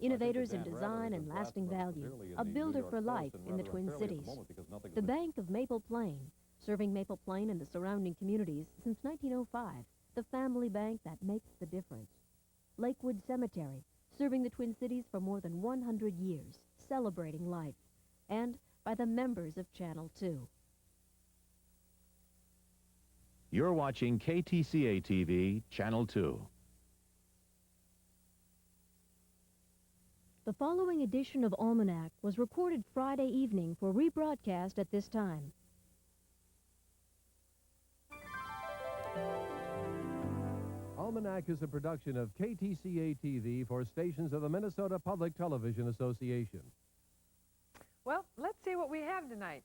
Innovators in design and lasting value, a builder for life in the Twin Cities. The Bank of Maple Plain, serving Maple Plain and the surrounding communities since 1905. The family bank that makes the difference. Lakewood Cemetery, serving the Twin Cities for more than 100 years, celebrating life. And by the members of Channel 2. You're watching KTCA TV, Channel 2. The following edition of Almanac was recorded Friday evening for rebroadcast at this time. Almanac is a production of KTCA TV for stations of the Minnesota Public Television Association. Well, let's see what we have tonight.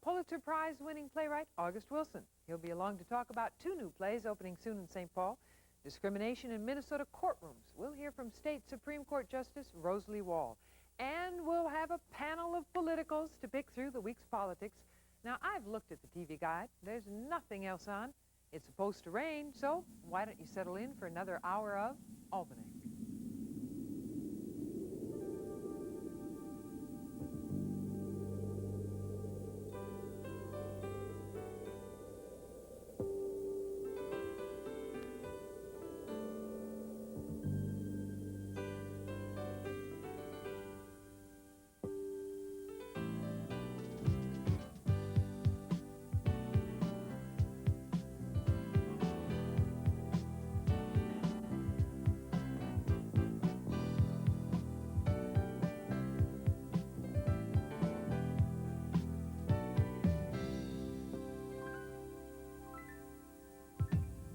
Pulitzer Prize-winning playwright August Wilson. He'll be along to talk about 2 new plays opening soon in St. Paul. Discrimination in Minnesota courtrooms. We'll hear from State Supreme Court Justice Rosalie Wall. And we'll have a panel of politicals to pick through the week's politics. Now, I've looked at the TV guide. There's nothing else on. It's supposed to rain, so why don't you settle in for another hour of Almanac.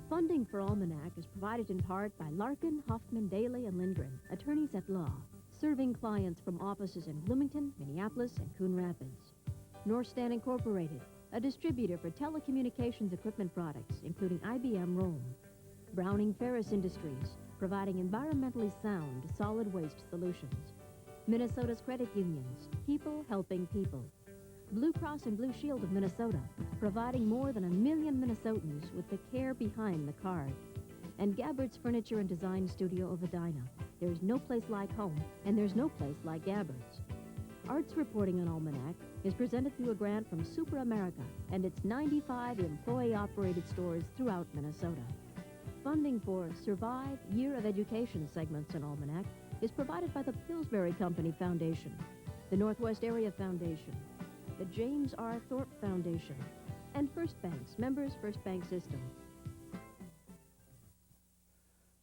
Funding for Almanac is provided in part by Larkin, Hoffman, Daly, and Lindgren, attorneys at law, serving clients from offices in Bloomington, Minneapolis, and Coon Rapids. Norstan Incorporated, a distributor for telecommunications equipment products, including IBM Rome. Browning Ferris Industries, providing environmentally sound solid waste solutions. Minnesota's credit unions, people helping people. Blue Cross and Blue Shield of Minnesota, providing more than 1 million Minnesotans with the care behind the card. And Gabbard's Furniture and Design Studio of Edina. There's no place like home, and there's no place like Gabbard's. Arts reporting on Almanac is presented through a grant from Super America and its 95 employee-operated stores throughout Minnesota. Funding for Survive Year of Education segments in Almanac is provided by the Pillsbury Company Foundation, the Northwest Area Foundation, the James R. Thorpe Foundation, and First Bank's Members First Bank System.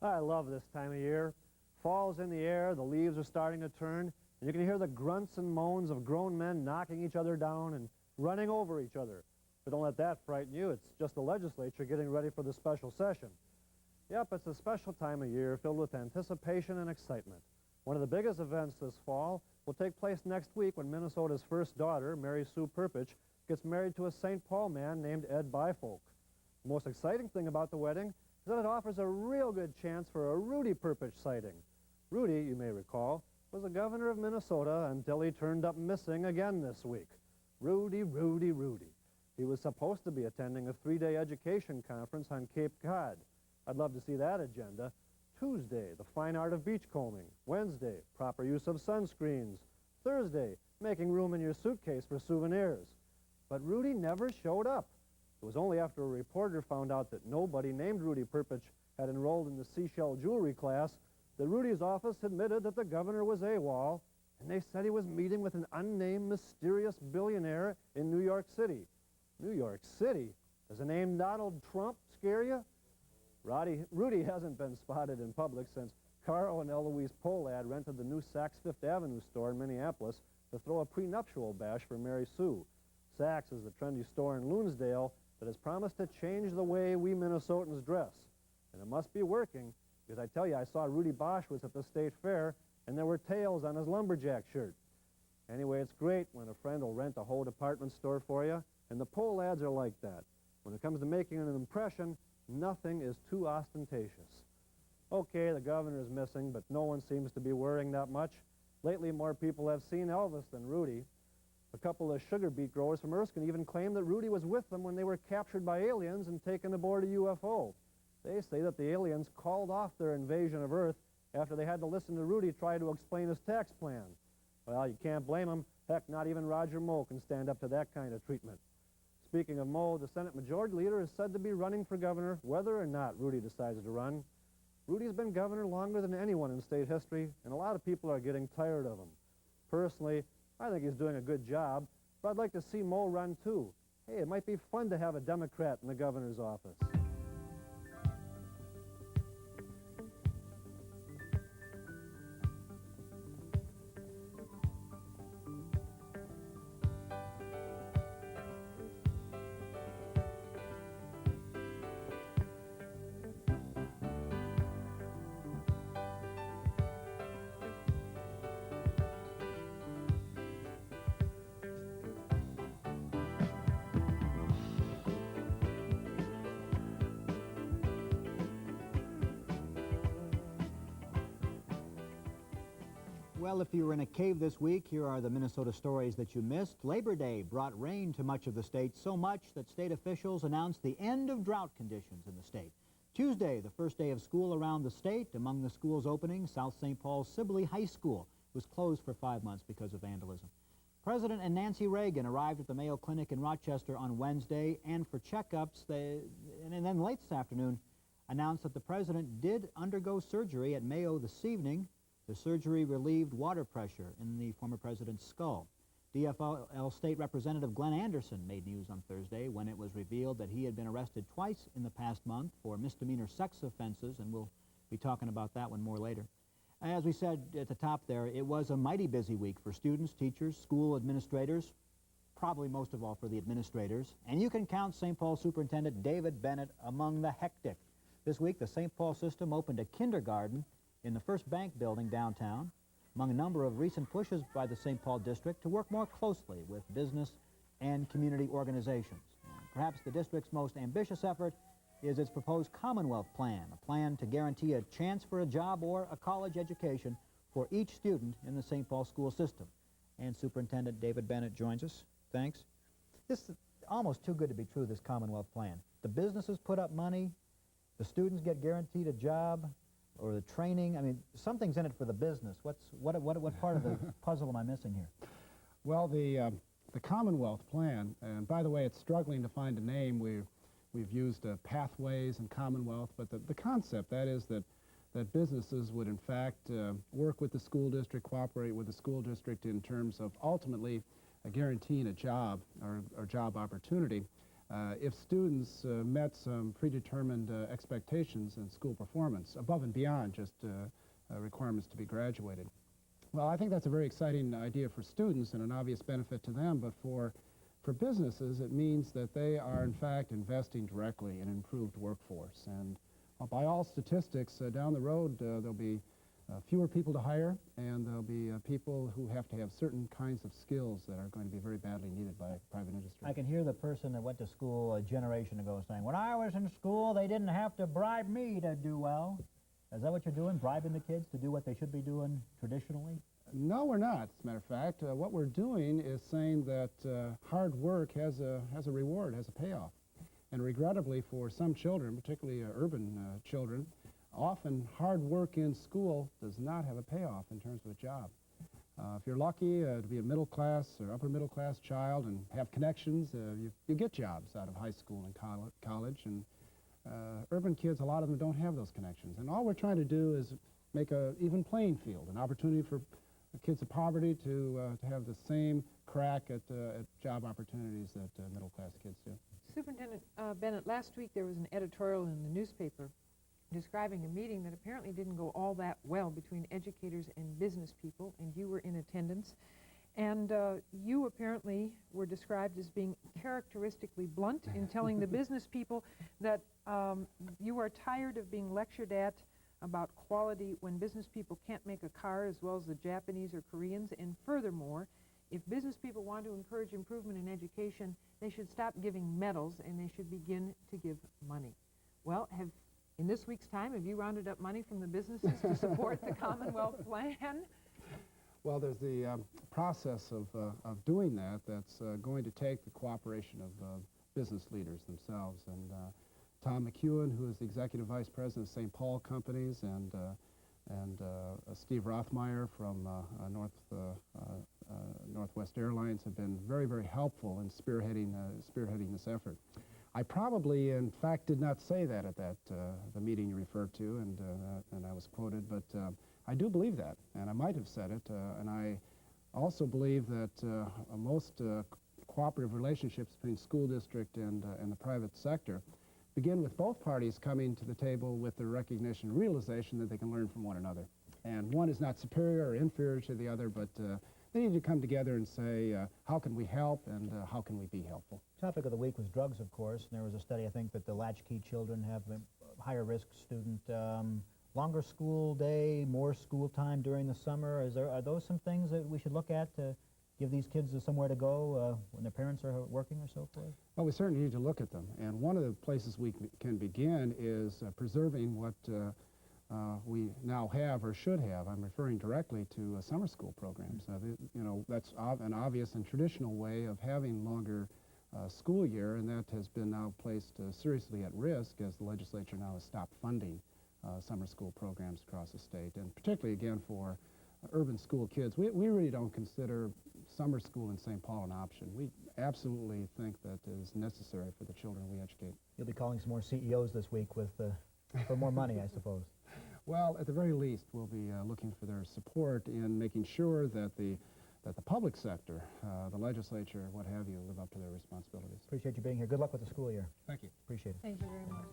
I love this time of year. Fall's in the air, the leaves are starting to turn, and you can hear the grunts and moans of grown men knocking each other down and running over each other. But don't let that frighten you. It's just the legislature getting ready for the special session. Yep, it's a special time of year filled with anticipation and excitement. One of the biggest events this fall will take place next week when Minnesota's first daughter, Mary Sue Perpich, gets married to a St. Paul man named Ed Bifolk. The most exciting thing about the wedding is that it offers a real good chance for a Rudy Perpich sighting. Rudy, you may recall, was the governor of Minnesota until he turned up missing again this week. Rudy, Rudy, Rudy. He was supposed to be attending a 3-day education conference on Cape Cod. I'd love to see that agenda. Tuesday, the fine art of beachcombing. Wednesday, proper use of sunscreens. Thursday, making room in your suitcase for souvenirs. But Rudy never showed up. It was only after a reporter found out that nobody named Rudy Perpich had enrolled in the seashell jewelry class that Rudy's office admitted that the governor was AWOL, and they said he was meeting with an unnamed mysterious billionaire in New York City. New York City? Does the name Donald Trump scare you? Rudy hasn't been spotted in public since Carl and Eloise Polad rented the new Saks Fifth Avenue store in Minneapolis to throw a prenuptial bash for Mary Sue. Saks is the trendy store in Loonsdale that has promised to change the way we Minnesotans dress. And it must be working, because I tell you, I saw Rudy Boschwitz at the State Fair, and there were tails on his lumberjack shirt. Anyway, it's great when a friend will rent a whole department store for you, and the Polads are like that. When it comes to making an impression, nothing is too ostentatious. Okay, the governor is missing, but no one seems to be worrying that much. Lately, more people have seen Elvis than Rudy. A couple of sugar beet growers from Erskine even claimed that Rudy was with them when they were captured by aliens and taken aboard a UFO. They say that the aliens called off their invasion of Earth after they had to listen to Rudy try to explain his tax plan. Well, you can't blame him. Heck, not even Roger Moe can stand up to that kind of treatment. Speaking of Moe, the Senate Majority Leader is said to be running for governor whether or not Rudy decides to run. Rudy's been governor longer than anyone in state history, and a lot of people are getting tired of him. Personally, I think he's doing a good job, but I'd like to see Moe run too. Hey, it might be fun to have a Democrat in the governor's office. Well, if you were in a cave this week, here are the Minnesota stories that you missed. Labor Day brought rain to much of the state, so much that state officials announced the end of drought conditions in the state. Tuesday, the first day of school around the state. Among the schools opening, South St. Paul's Sibley High School was closed for 5 months because of vandalism. President and Nancy Reagan arrived at the Mayo Clinic in Rochester on Wednesday, and for checkups, and then late this afternoon announced that the president did undergo surgery at Mayo this evening. The surgery relieved water pressure in the former president's skull. DFL State Representative Glenn Anderson made news on Thursday when it was revealed that he had been arrested twice in the past month for misdemeanor sex offenses, and we'll be talking about that one more later. As we said at the top there, it was a mighty busy week for students, teachers, school administrators, probably most of all for the administrators, and you can count St. Paul Superintendent David Bennett among the hectic. This week, the St. Paul system opened a kindergarten in the First Bank building downtown, among a number of recent pushes by the St. Paul district to work more closely with business and community organizations. Perhaps the district's most ambitious effort is its proposed Commonwealth Plan, a plan to guarantee a chance for a job or a college education for each student in the St. Paul school system. And Superintendent David Bennett joins us. Thanks. This is almost too good to be true, this Commonwealth Plan. The businesses put up money, the students get guaranteed a job, or the training. I mean, something's in it for the business. What part of the puzzle am I missing here? Well, the Commonwealth Plan, and by the way, it's struggling to find a name. We've used pathways and Commonwealth, but the concept, that is that businesses would in fact work with the school district, cooperate with the school district in terms of ultimately guaranteeing a job or job opportunity if students met some predetermined expectations in school performance, above and beyond just requirements to be graduated. Well, I think that's a very exciting idea for students and an obvious benefit to them, but for businesses, it means that they are, in fact, investing directly in an improved workforce. And by all statistics, down the road, there'll be fewer people to hire, and there'll be people who have to have certain kinds of skills that are going to be very badly needed by private industry. I can hear the person that went to school a generation ago saying, when I was in school, they didn't have to bribe me to do well. Is that what you're doing, bribing the kids to do what they should be doing traditionally? No, we're not, as a matter of fact. What we're doing is saying that hard work has a reward, has a payoff. And regrettably for some children, particularly urban children, often hard work in school does not have a payoff in terms of a job. If you're lucky to be a middle class or upper middle class child and have connections, you get jobs out of high school and college. And urban kids, a lot of them don't have those connections. And all we're trying to do is make an even playing field, an opportunity for kids of poverty to have the same crack at job opportunities that middle class kids do. Superintendent Bennett, last week there was an editorial in the newspaper describing a meeting that apparently didn't go all that well between educators and business people, and you were in attendance. And you apparently were described as being characteristically blunt in telling the business people that you are tired of being lectured at about quality when business people can't make a car as well as the Japanese or Koreans. And furthermore, if business people want to encourage improvement in education, they should stop giving medals and they should begin to give money. Well, in this week's time, have you rounded up money from the businesses to support the Commonwealth Plan? Well, there's the process of doing that that's going to take the cooperation of business leaders themselves. And Tom McEwen, who is the Executive Vice President of St. Paul Companies, and and Steve Rothmeyer from Northwest Airlines have been very, very helpful in spearheading this effort. I probably, in fact, did not say that at the meeting you referred to, and I was quoted, but I do believe that, and I might have said it, and I also believe that most cooperative relationships between school district and the private sector begin with both parties coming to the table with the recognition and realization that they can learn from one another. And one is not superior or inferior to the other, but they need to come together and say, how can we help and how can we be helpful? Topic of the week was drugs, of course, and there was a study, I think, that the latchkey children have a higher risk student. Longer school day, more school time during the summer. Are those some things that we should look at to give these kids somewhere to go when their parents are working or so forth? Well, we certainly need to look at them. And one of the places we can begin is preserving what we now have or should have. I'm referring directly to summer school programs. You know, that's an obvious and traditional way of having longer school year, and that has been now placed seriously at risk as the legislature now has stopped funding summer school programs across the state, and particularly, again, for urban school kids. We really don't consider summer school in St. Paul an option. We absolutely think that it is necessary for the children we educate. You'll be calling some more CEOs this week with for more money, I suppose. Well, at the very least, we'll be looking for their support in making sure that the public sector, the legislature, what have you, live up to their responsibilities. Appreciate you being here. Good luck with the school year. Thank you. Appreciate it. Thank you very much.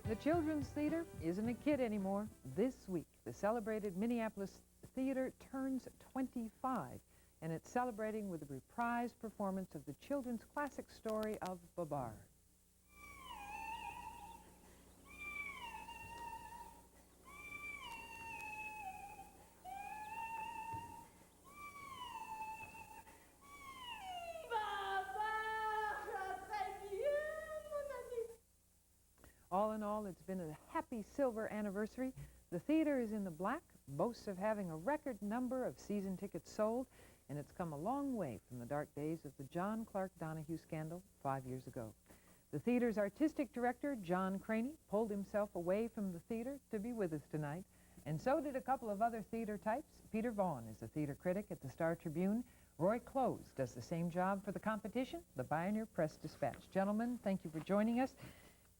The Children's Theater isn't a kid anymore. This week, the celebrated Minneapolis Theater turns 25, and it's celebrating with a reprised performance of the children's classic story of Babar. All in all, it's been a happy silver anniversary. The theater is in the black, boasts of having a record number of season tickets sold, and it's come a long way from the dark days of the John Clark Donahue scandal 5 years ago. The theater's artistic director, John Craney, pulled himself away from the theater to be with us tonight, and so did a couple of other theater types. Peter Vaughn is a theater critic at the Star Tribune. Roy Close does the same job for the competition, the Pioneer Press Dispatch. Gentlemen, thank you for joining us.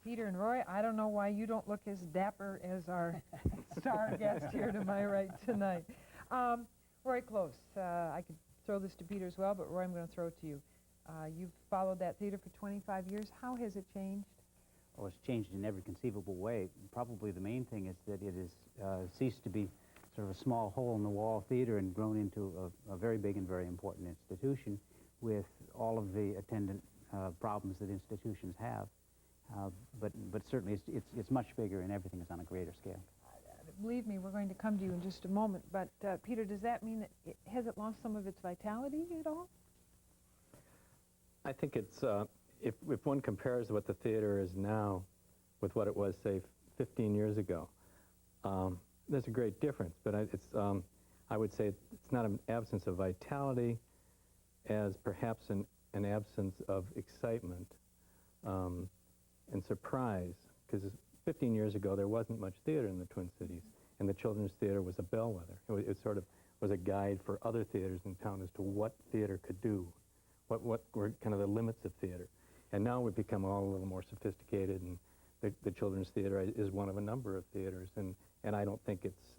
Peter and Roy, I don't know why you don't look as dapper as our star guest here to my right tonight. Roy Close, I could throw this to Peter as well, but Roy, I'm going to throw it to you. You've followed that theater for 25 years. How has it changed? Oh, it's changed in every conceivable way. Probably the main thing is that it has ceased to be sort of a small hole-in-the-wall theater and grown into a very big and very important institution with all of the attendant problems that institutions have. But certainly it's much bigger and everything is on a greater scale. Believe me, we're going to come to you in just a moment. But Peter, does that mean that has it lost some of its vitality at all? I think it's, if one compares what the theater is now with what it was, say, 15 years ago, there's a great difference. But I would say it's not an absence of vitality as perhaps an absence of excitement and surprise, because 15 years ago there wasn't much theater in the Twin Cities, and the Children's Theater was a bellwether. It sort of was a guide for other theaters in town as to what theater could do, what were kind of the limits of theater. And now we've become all a little more sophisticated, and the Children's Theater is one of a number of theaters, and I don't think it's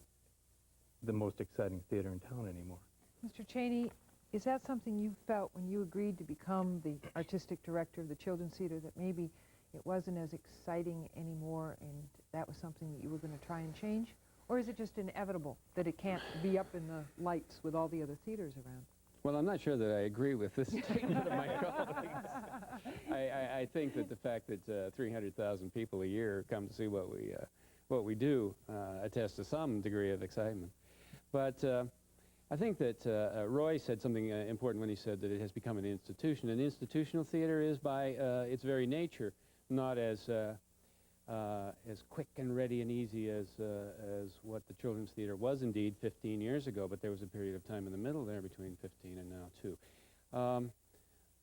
the most exciting theater in town anymore. Mr. Cheney, is that something you felt when you agreed to become the artistic director of the Children's Theater, that maybe it wasn't as exciting anymore and that was something that you were going to try and change? Or is it just inevitable that it can't be up in the lights with all the other theaters around? Well, I'm not sure that I agree with this statement of my colleagues. I think that the fact that 300,000 people a year come to see what we do attests to some degree of excitement. But I think that Roy said something important when he said that it has become an institution. An institutional theater is, by its very nature, not as quick and ready and easy as what the Children's Theater was indeed 15 years ago, but there was a period of time in the middle there between 15 and now too.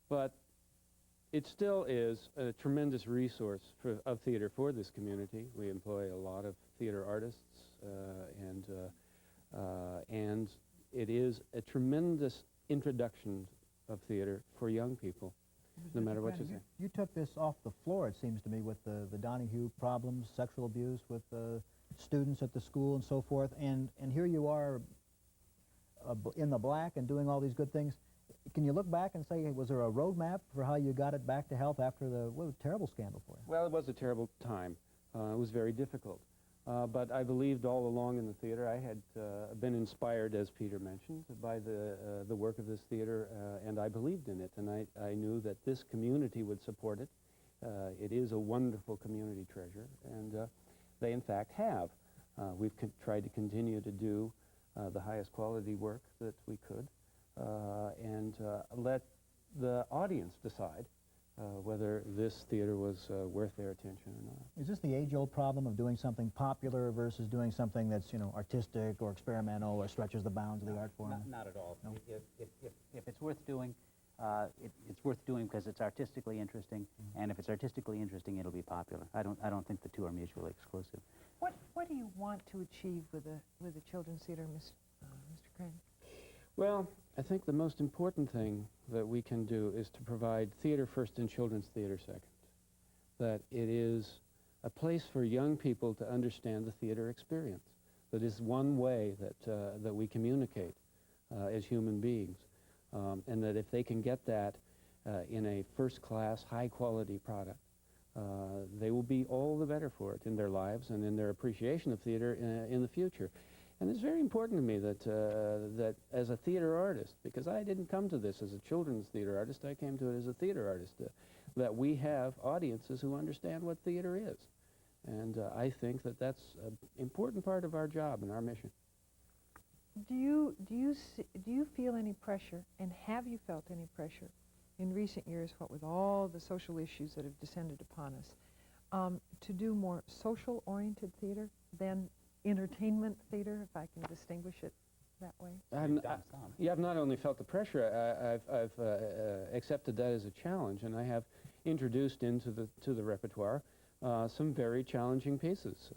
But it still is a tremendous resource of theater for this community. We employ a lot of theater artists, and it is a tremendous introduction of theater for young people, no matter what you say. You took this off the floor, it seems to me, with the Donahue problems, sexual abuse with students at the school and so forth, and here you are in the black and doing all these good things. Can you look back and say, was there a roadmap for how you got it back to health after the terrible scandal for you? Well, it was a terrible time. It was very difficult. But I believed all along in the theater. I had been inspired, as Peter mentioned, by the work of this theater, and I believed in it, and I knew that this community would support it. It is a wonderful community treasure, and they in fact have. We've tried to continue to do the highest quality work that we could, and let the audience decide whether this theater was worth their attention or not. Is this the age-old problem of doing something popular versus doing something that's, you know, artistic or experimental or stretches the bounds of the art form? Not at all. No? If it's worth doing, it's worth doing because it's artistically interesting, and if it's artistically interesting, it'll be popular. I don't think the two are mutually exclusive. What do you want to achieve with the Children's Theater, Mr. Crane? Well, I think the most important thing that we can do is to provide theater first and children's theater second. That it is a place for young people to understand the theater experience. That is one way that we communicate as human beings. And that if they can get that in a first-class, high-quality product, they will be all the better for it in their lives and in their appreciation of theater in the future. And it's very important to me that as a theater artist, because I didn't come to this as a children's theater artist, I came to it as a theater artist, that we have audiences who understand what theater is. And I think that that's an important part of our job and our mission. Do you feel any pressure, and have you felt any pressure in recent years, what with all the social issues that have descended upon us, to do more social-oriented theater than entertainment theater, if I can distinguish it that way? I've not only felt the pressure, I've accepted that as a challenge, and I have introduced into the repertoire some very challenging pieces.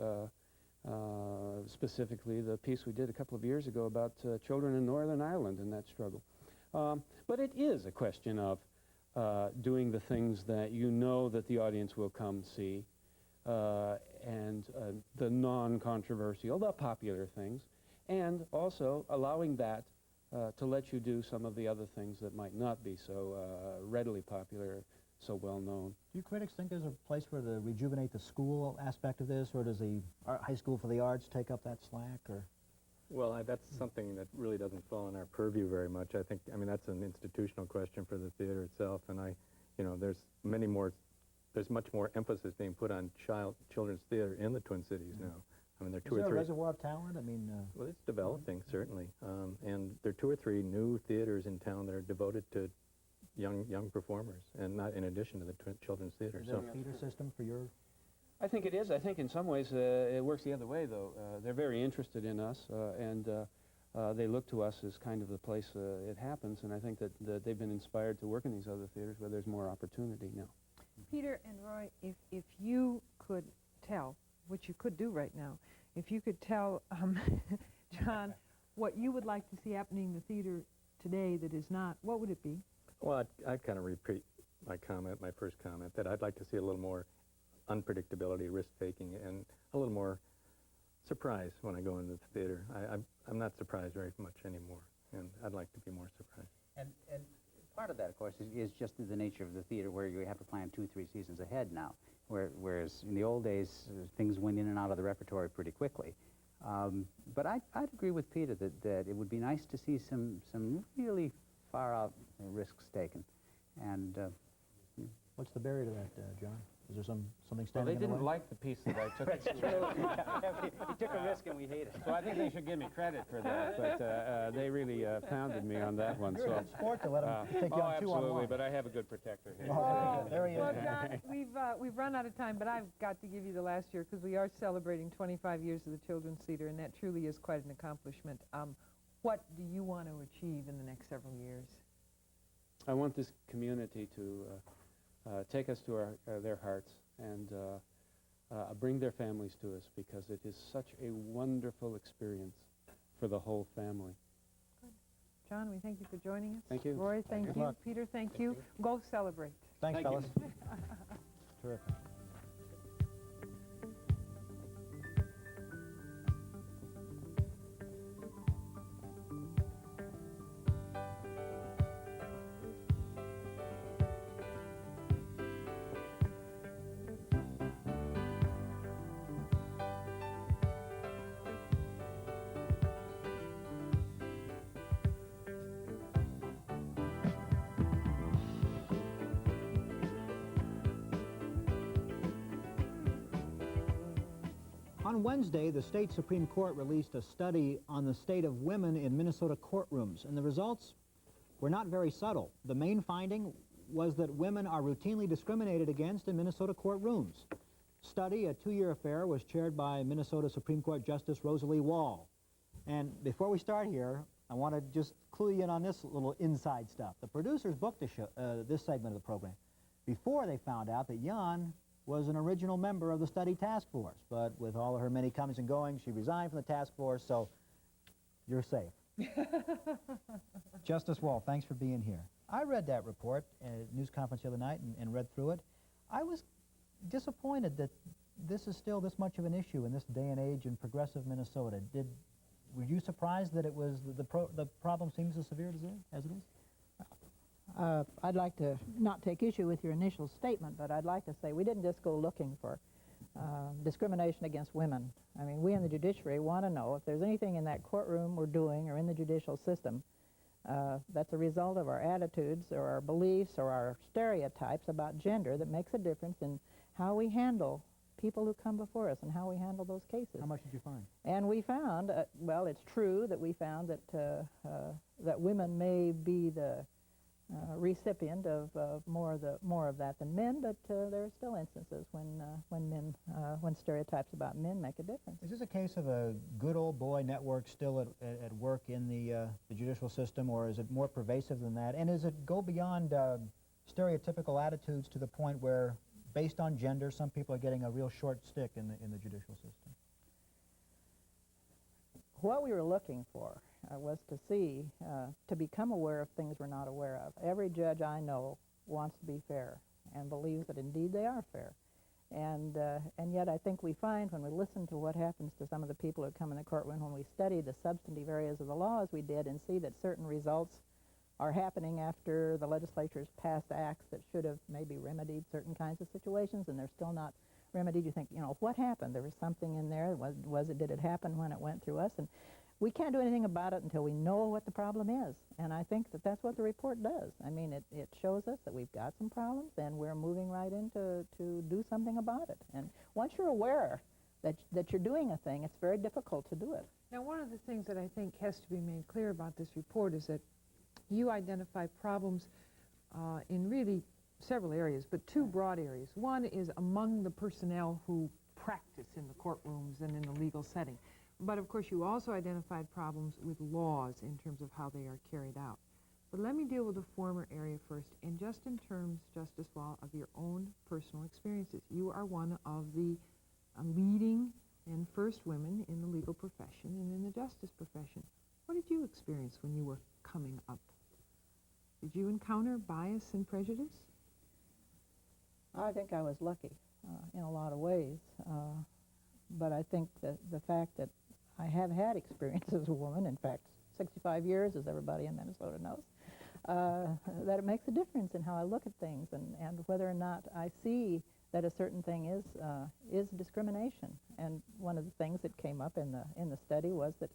Specifically, the piece we did a couple of years ago about children in Northern Ireland and that struggle. But it is a question of doing the things that you know that the audience will come see, and the non-controversial, the popular things, and also allowing that to let you do some of the other things that might not be so readily popular, so well known. Do you critics think there's a place for to rejuvenate the school aspect of this, or does the High School for the Arts take up that slack, or? Well, that's something that really doesn't fall in our purview very much. I mean, that's an institutional question for the theater itself, and there's much more emphasis being put on children's theater in the Twin Cities now. I mean, there are two or three. Is there a reservoir of talent? I mean, well, it's developing, certainly, and there are 2 or 3 new theaters in town that are devoted to young performers, and not in addition to the children's theater. Is there a feeder system for your? I think it is. I think in some ways it works the other way, though. They're very interested in us, and they look to us as kind of the place it happens, and I think that they've been inspired to work in these other theaters where there's more opportunity now. Peter and Roy, if you could tell, which you could do right now, if you could tell John what you would like to see happening in the theater today that is not, what would it be? Well, I'd kind of repeat my first comment, that I'd like to see a little more unpredictability, risk-taking, and a little more surprise when I go into the theater. I'm not surprised very much anymore, and I'd like to be more surprised. And part of that, of course, is just the nature of the theater, where you have to plan 2 or 3 seasons ahead now, whereas in the old days, things went in and out of the repertory pretty quickly. But I'd agree with Peter that it would be nice to see some really far out risks taken. And What's the barrier to that, John? Is there something Well, standing they in the didn't way? like the piece that I took. That's true. He took a risk and we hate it. So I think they should give me credit for that, but they really pounded me on that one. You're a good sport to let them take you on 2-on-1. Absolutely, but I have a good protector here. Oh, there he is. Well, John, we've run out of time, but I've got to give you the last year because we are celebrating 25 years of the Children's Theater, and that truly is quite an accomplishment. What do you want to achieve in the next several years? I want this community to take us to their hearts and bring their families to us, because it is such a wonderful experience for the whole family. John, we thank you for joining us. Thank you. Roy, thank Good you. luck. Peter, thank you. Go celebrate. Thanks, Thank you. fellas. Terrific. On Wednesday, the state Supreme Court released a study on the state of women in Minnesota courtrooms, and the results were not very subtle. The main finding was that women are routinely discriminated against in Minnesota courtrooms. Study, a 2-year affair, was chaired by Minnesota Supreme Court Justice Rosalie Wall. And before we start here, I want to just clue you in on this little inside stuff. The producers booked this segment of the program before they found out that Jan was an original member of the study task force. But with all of her many comings and goings, she resigned from the task force, so you're safe. Justice Wall, thanks for being here. I read that report at a news conference the other night and read through it. I was disappointed that this is still this much of an issue in this day and age in progressive Minnesota. Were you surprised that it was the problem seems as severe as it is? I'd like to not take issue with your initial statement, but I'd like to say we didn't just go looking for discrimination against women. I mean, we in the judiciary want to know if there's anything in that courtroom we're doing or in the judicial system that's a result of our attitudes or our beliefs or our stereotypes about gender that makes a difference in how we handle people who come before us and how we handle those cases. How much did you find? And we found, well, it's true that we found that that women may be the recipient of more of that than men, but there are still instances when stereotypes about men make a difference. Is this a case of a good old boy network still at work in the judicial system, or is it more pervasive than that? And does it go beyond stereotypical attitudes to the point where, based on gender, some people are getting a real short stick in the judicial system? What we were looking for was to see, to become aware of things we're not aware of. Every judge I know wants to be fair and believes that indeed they are fair. And yet I think we find when we listen to what happens to some of the people who come in the courtroom, when we study the substantive areas of the law as we did and see that certain results are happening after the legislature's passed acts that should have maybe remedied certain kinds of situations and they're still not remedied, you think, you know, what happened? There was something in there. Did it happen when it went through us? And we can't do anything about it until we know what the problem is. And I think that that's what the report does. I mean, it shows us that we've got some problems and we're moving right in to do something about it. And once you're aware that you're doing a thing, it's very difficult to do it. Now, one of the things that I think has to be made clear about this report is that you identify problems in really several areas, but two broad areas. One is among the personnel who practice in the courtrooms and in the legal setting. But of course, you also identified problems with laws in terms of how they are carried out. But let me deal with the former area first, and just in terms, Justice Wall, of your own personal experiences. You are one of the leading and first women in the legal profession and in the justice profession. What did you experience when you were coming up? Did you encounter bias and prejudice? I think I was lucky in a lot of ways, but I think that the fact that I have had experience as a woman, in fact, 65 years, as everybody in Minnesota knows, that it makes a difference in how I look at things and whether or not I see that a certain thing is discrimination. And one of the things that came up in the study was that,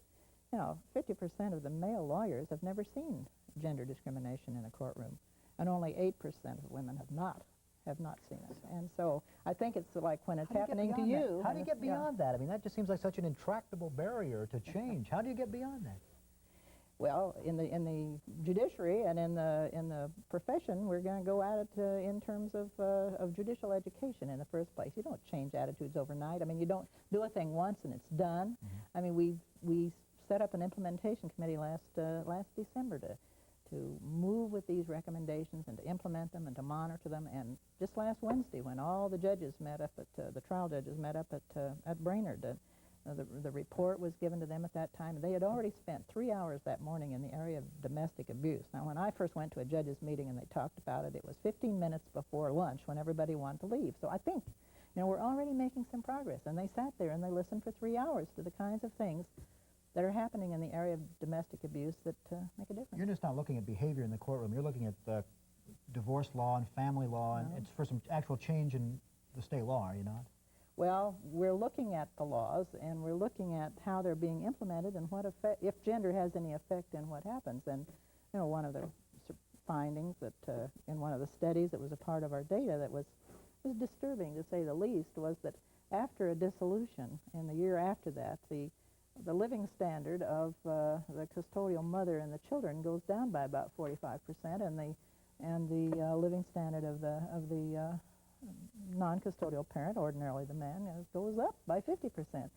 you know, 50% of the male lawyers have never seen gender discrimination in a courtroom, and only 8% of women have not seen it. And so I think it's like when it's happening to you. How do you get beyond that? I mean, that just seems like such an intractable barrier to change. How do you get beyond that? Well, in the judiciary and in the profession, we're going to go at it in terms of judicial education in the first place. You don't change attitudes overnight. I mean, you don't do a thing once and it's done. I mean, we set up an implementation committee last December to move with these recommendations and to implement them and to monitor them. And just last Wednesday, when all the judges met up at the trial judges met up at Brainerd, the report was given to them at that time. They had already spent 3 hours that morning in the area of domestic abuse. Now, when I first went to a judges meeting and they talked about it, it was 15 minutes before lunch when everybody wanted to leave. So I think, you know, we're already making some progress. And they sat there and they listened for 3 hours to the kinds of things that are happening in the area of domestic abuse that make a difference. You're just not looking at behavior in the courtroom. You're looking at divorce law and family law, and it's for some actual change in the state law, are you not? Well, we're looking at the laws, and we're looking at how they're being implemented and what effect, if gender has any effect in what happens. And, you know, one of the findings that in one of the studies that was a part of our data that was disturbing, to say the least, was that after a dissolution, in the year after that, the living standard of the custodial mother and the children goes down by about 45%, and the living standard of the non-custodial parent, ordinarily the man, goes up by 50%.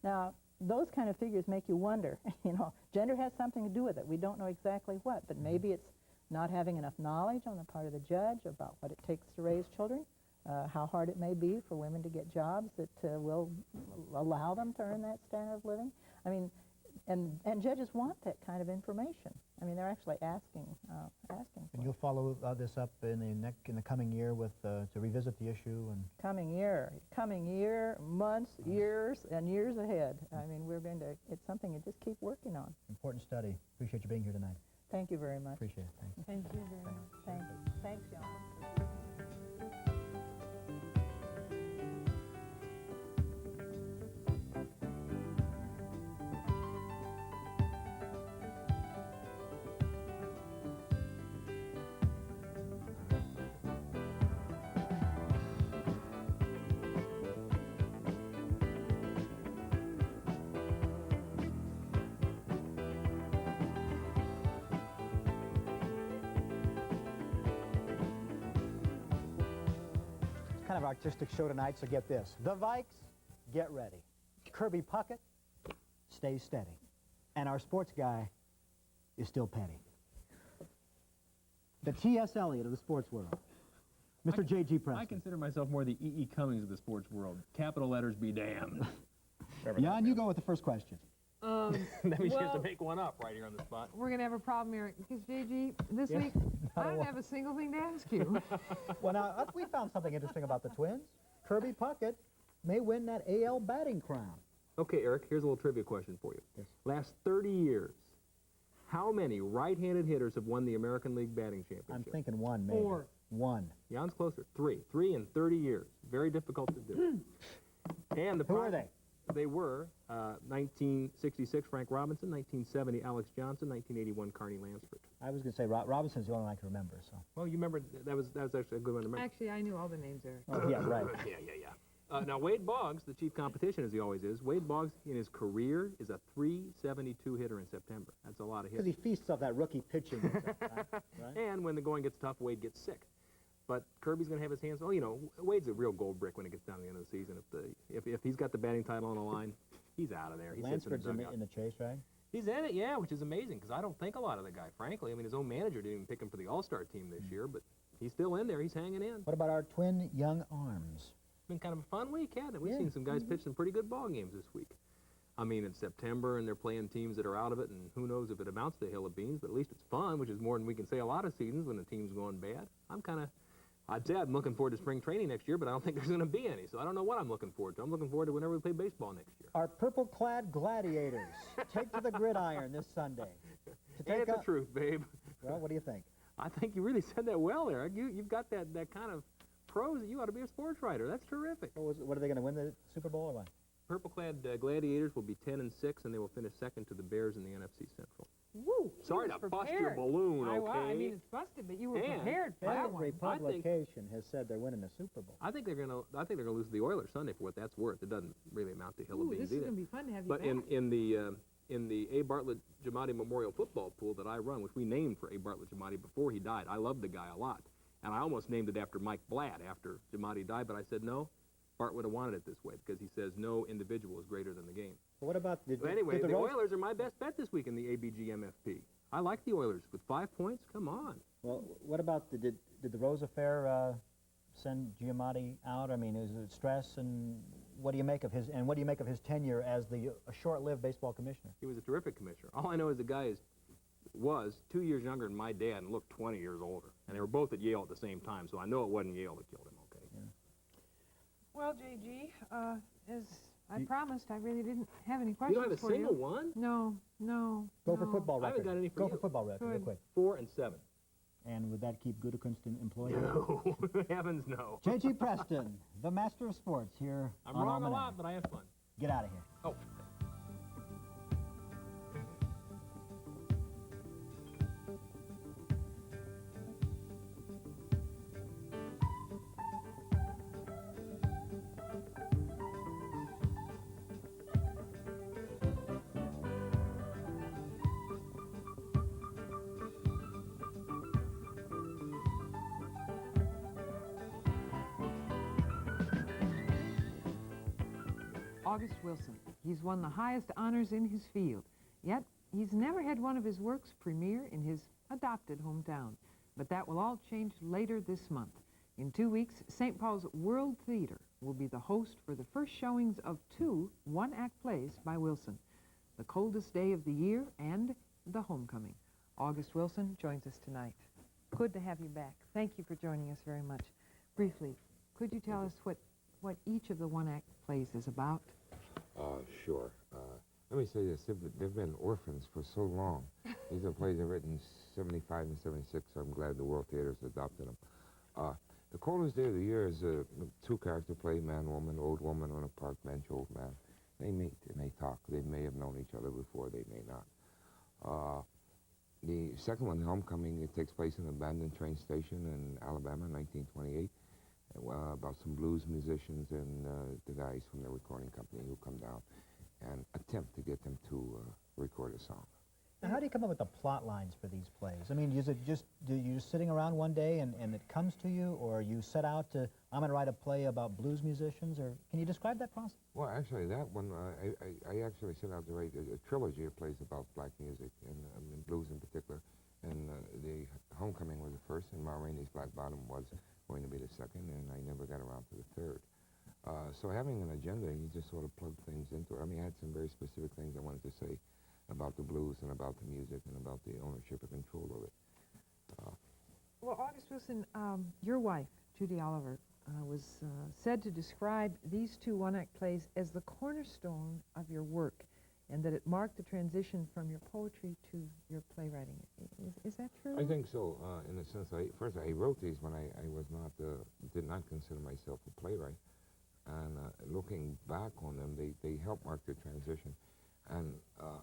Now, those kind of figures make you wonder, you know, gender has something to do with it. We don't know exactly what, but maybe it's not having enough knowledge on the part of the judge about what it takes to raise children, how hard it may be for women to get jobs that will allow them to earn that standard of living. I mean, and judges want that kind of information. I mean, they're actually asking for And you'll follow this up in the coming year with to revisit the issue and coming year, months, years, and years ahead. I mean, we're going to. It's something you just keep working on. Important study. Appreciate you being here tonight. Thank you very much. Appreciate it. Thank you. Thank you very much. Thanks, John. Kind of artistic show tonight, so get this. The Vikes, get ready. Kirby Puckett, stay steady. And our sports guy is still petty. The T.S. Eliot of the sports world. Mr. J.G. Preston. I consider myself more the E.E. Cummings of the sports world. Capital letters be damned. Jan, you go with the first question. That means you have to make one up right here on the spot. We're going to have a problem here, because, J.G., this week, I don't have a single thing to ask you. Well, now, we found something interesting about the Twins. Kirby Puckett may win that AL batting crown. Okay, Eric, here's a little trivia question for you. Yes. Last 30 years, how many right-handed hitters have won the American League batting championship? I'm thinking one, maybe. 4. 1. Jan's closer. 3. 3 in 30 years. Very difficult to do. And the Who are they? They were 1966 Frank Robinson, 1970 Alex Johnson, 1981 Carney Lansford. I was going to say Robinson's the only one I can remember. So. Well, you remember that was actually a good one to remember. Actually, I knew all the names there. Oh, yeah, right. yeah. Now Wade Boggs, the chief competition as he always is. Wade Boggs in his career is a .372 hitter in September. That's a lot of hits. Because he feasts off that rookie pitching. Right? And when the going gets tough, Wade gets sick. But Kirby's going to have his hands. Well, you know, Wade's a real gold brick when it gets down to the end of the season. If he's got the batting title on the line, he's out of there. He Lansford's in the chase, right? He's in it, yeah, which is amazing because I don't think a lot of the guy, frankly. I mean, his own manager didn't even pick him for the All-Star team this year, but he's still in there. He's hanging in. What about our twin young arms? It's been kind of a fun week, hasn't it? We've seen some guys pitch some pretty good ball games this week. I mean, it's September, and they're playing teams that are out of it, and who knows if it amounts to a hill of beans, but at least it's fun, which is more than we can say a lot of seasons when the team's going bad. I'd say I'm looking forward to spring training next year, but I don't think there's going to be any, so I don't know what I'm looking forward to. I'm looking forward to whenever we play baseball next year. Our purple-clad gladiators take to the gridiron this Sunday. Ain't it the truth, babe? Well, what do you think? I think you really said that well, Eric. You've got that kind of prose that you ought to be a sports writer. That's terrific. What are they going to win the Super Bowl or what? purple-clad Gladiators will be 10-6, and they will finish second to the Bears in the NFC Central. Woo! Sorry to bust your balloon, okay? I mean, it's busted, but you were And prepared for that one. Every publication has said they're winning the Super Bowl. I think they're gonna lose to the Oilers Sunday for what that's worth. It doesn't really amount to hill of Ooh, beans this is either. going to be fun to have you But back. in the A. Bartlett Giamatti Memorial Football Pool that I run, which we named for A. Bartlett Giamatti before he died, I love the guy a lot. And I almost named it after Mike Blatt after Giamatti died, but I said no. Bart would have wanted it this way because he says no individual is greater than the game. But what about But anyway, the Oilers are my best bet this week in the ABG MFP. I like the Oilers with 5 points. Come on. Well, what about did the Rose affair send Giamatti out? I mean, is it stress, and what do you make of his tenure as a short-lived baseball commissioner? He was a terrific commissioner. All I know is the guy was 2 years younger than my dad and looked 20 years older. And they were both at Yale at the same time, so I know it wasn't Yale that killed him, okay? Yeah. Well, JG, as I promised, I really didn't have any questions You don't have a for single one? No. Go for football I record. haven't got any for Go you. for football record, real quick. 4-7. And would that keep Gutekunst employed? No, heavens no. J.G. Preston, the master of sports here I'm on wrong a Almanac. lot, but I have fun. Get out of here. Oh. August Wilson. He's won the highest honors in his field, yet he's never had one of his works premiere in his adopted hometown. But that will all change later this month. In 2 weeks, St. Paul's World Theater will be the host for the first showings of 2 one-act plays by Wilson, The Coldest Day of the Year and The Homecoming. August Wilson joins us tonight. Good to have you back. Thank you for joining us very much. Briefly, could you tell us what each of the one-act plays is about? Sure. Let me say this. They've been orphans for so long. These are plays I've written 75 and 76, so I'm glad the World Theater's adopted them. The Coldest Day of the Year is a two-character play, man, woman, old woman on a park bench, old man. They meet and they talk. They may have known each other before, they may not. The second one, Homecoming, it takes place in an abandoned train station in Alabama, 1928. About some blues musicians and the guys from the recording company who come down and attempt to get them to record a song. Now, how do you come up with the plot lines for these plays? I mean, is it just, you just sitting around one day and it comes to you, or you set out to, I'm going to write a play about blues musicians, or can you describe that process? Well, actually, that one, I actually set out to write a trilogy of plays about black music, and blues in particular. And the Homecoming was the first, and Ma Rainey's Black Bottom was going to be the second, and I never got around to the third. So having an agenda, you just sort of plug things into it. I mean, I had some very specific things I wanted to say about the blues and about the music and about the ownership and control of it. Well, August Wilson, your wife, Judy Oliver, was said to describe these 2 one-act plays as the cornerstone of your work, and that it marked the transition from your poetry to your playwriting. Is that true? I think so, in a sense. First, I wrote these when I was not, did not consider myself a playwright. And looking back on them, they helped mark the transition. And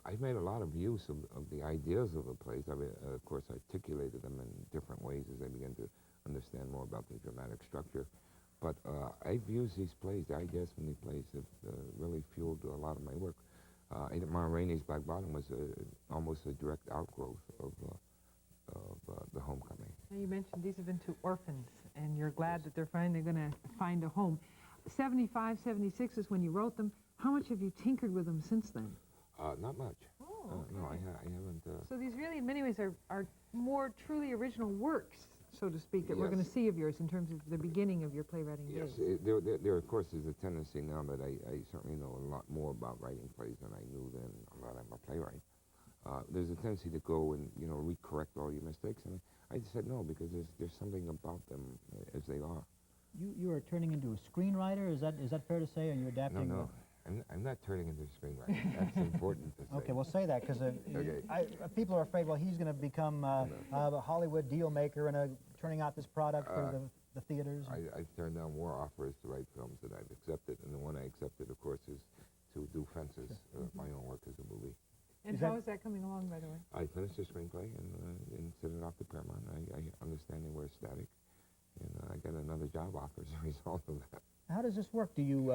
I've made a lot of use of the ideas of the plays. I've, of course, articulated them in different ways as I began to understand more about the dramatic structure. But I've used these plays, the ideas from these plays have really fueled a lot of my work. Ma Rainey's Black Bottom was almost a direct outgrowth of the Homecoming. Now, you mentioned these have been 2 orphans, and you're glad that they're finally going to find a home. 75, 76 is when you wrote them. How much have you tinkered with them since then? Not much. Oh, okay. No, I haven't. So these really, in many ways, are more truly original works, so to speak, that we're going to see of yours in terms of the beginning of your playwriting days. Yes, there of course is a tendency now that I certainly know a lot more about writing plays than I knew then that I'm a playwright. There's a tendency to go and, recorrect all your mistakes, and I said no, because there's something about them as they are. You are turning into a screenwriter? Is that fair to say? Are you adapting? No. I'm not turning into a screenwriter. That's important to say. Okay, well, say that, because people are afraid, well, he's going to become a Hollywood deal maker and turning out this product for the theaters. I've turned down more offers to write films that I've accepted, and the one I accepted, of course, is to do fences, my own work as a movie. And how is that coming along, by the way? I finished the screenplay and sent it off to Paramount. I understand they were static, and I got another job offer as a result of that. How does this work? Do you,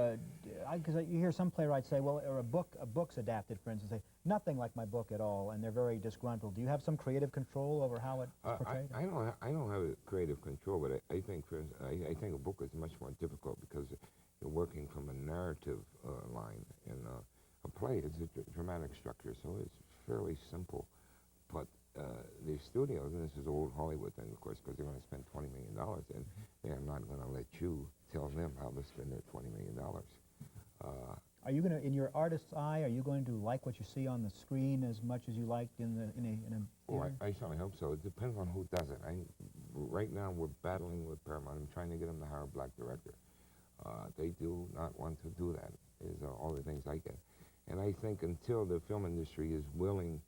because you hear some playwrights say, well, or a book's adapted, for instance, say, nothing like my book at all, and they're very disgruntled. Do you have some creative control over how it's portrayed? I don't have a creative control, but I think I think a book is much more difficult because you're working from a narrative line, and a play is a dramatic structure, so it's fairly simple. But the studios, and this is old Hollywood thing, of course, because they're going to spend $20 million, and they're not going to let you tell them how to spend their $20 million. Are you going to, in your artist's eye, are you going to like what you see on the screen as much as you liked in a theater? Oh, I certainly hope so. It depends on who does it. Right now, we're battling with Paramount. I'm trying to get them to hire a black director. They do not want to do that, is all the things I get. And I think until the film industry is willing